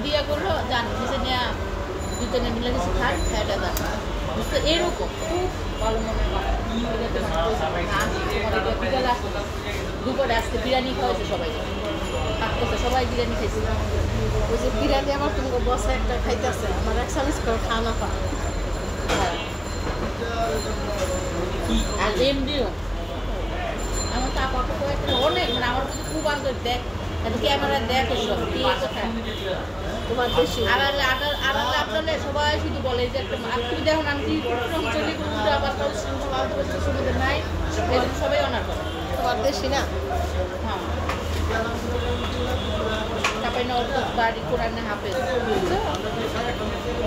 দিয়া করলো জানি নিচে নিয়ে দুজনে মিলে কিছু খাই খাইটা জানি বুঝতে এরকম খুব ভালো মনে হয় দুপুরে আজকে বিরিয়ানি খাওয়াইছে সবাই থাকতেছে সবাই বিরিয়ানি খাইছে ওই যে বিরিয়ানি আমার তোমাকে বসে একটা খাইতেছে আমার এক সার্ভিস করে খাওয়া পা আর এমডিও আমার তো আপাতত কয়েকটা অনেক মানে আমার কিন্তু খুব আন্তর দেখ ক্যামেরা দেখো সব কি কোথায় তোমার বেশি আপনারা সবাই শুধু বলে যে একটা তুমি দেখো আমি চলি কোনো আবার সুবিধা নাই সবাই অনার করে তোমার দেশি না হ্যাঁ তারপরে বাড়ি কোরআনে হাফেজ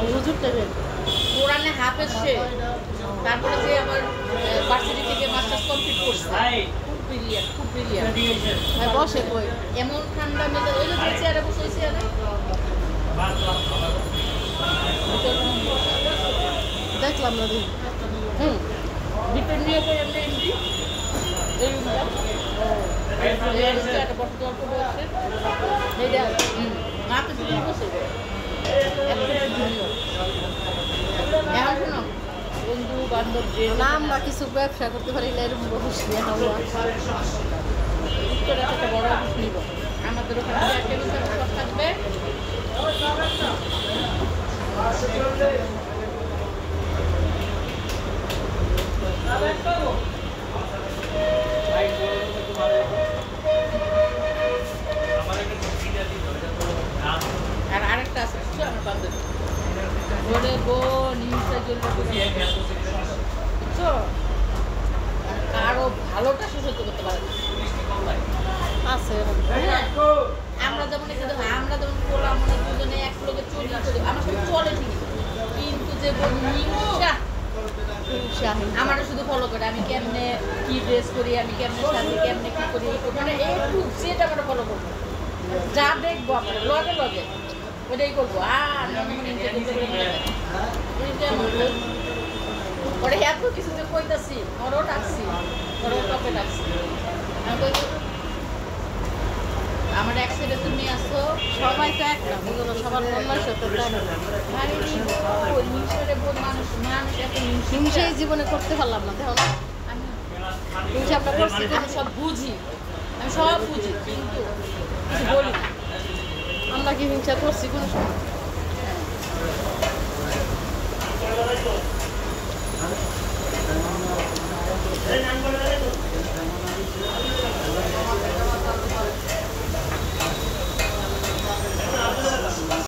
হুজুর দেবেন কোরআনে হাফেজ সে তারপরে যে আবার ভার্সিটি থেকে মাস্টার্স কমপ্লিট করছে খুব ব্রিলিয়ান্ট বসে কই এমন ঠান্ডা মেজাজ ওই যে চেয়ারে বসে ওই চেয়ারে দেখলাম না দিন ভিতর নিয়ে করে আমরা এমনি এই রুমটা একটা বসে গল্প বলছে এইটা মাকে শুধু বসে এখন শোনো বন্ধু বান্ধব যে না আমরা কিছু ব্যবসা করতে পারি না এরকম অফিস নিয়ে হাওয়া একটা বড় অফিস নিব আমাদের ওখানে টেবিল সব থাকবে আর আরেকটা আছে আমার বান্ধবী ওরে বোন হিংসা জ্বলবে বুঝছো আরো ভালোটা সুসজ্জ করতে পারে আছে আমরা যেমন বললাম আমরা দুজনে এক লোকে চলি আমার সাথে চলে ঠিকই কিন্তু যে হিংসা আমারও শুধু ফলো করে আমি কেমনে কি ড্রেস করি আমি কেমনে সাথে কেমনে কি করি মানে একটু সেটা আমরা ফলো করবো যা দেখবো আমরা লগে লগে ওটাই করবো আর ওরা এত কিছু যে কইতাছি ওরও ডাকছি ওরও টপে ডাকছি আমার এক সাইডে তুমি আসো সবাই তো এক না বুঝলো সবার মন মানসিকতা মানুষ মানুষ এত হিংসাই জীবনে করতে পারলাম না দেখো না হিংসা আমরা করছি আমি সব বুঝি আমি সব বুঝি কিন্তু কিছু বলি না আমরা কি হিংসা করছি কোনো সময়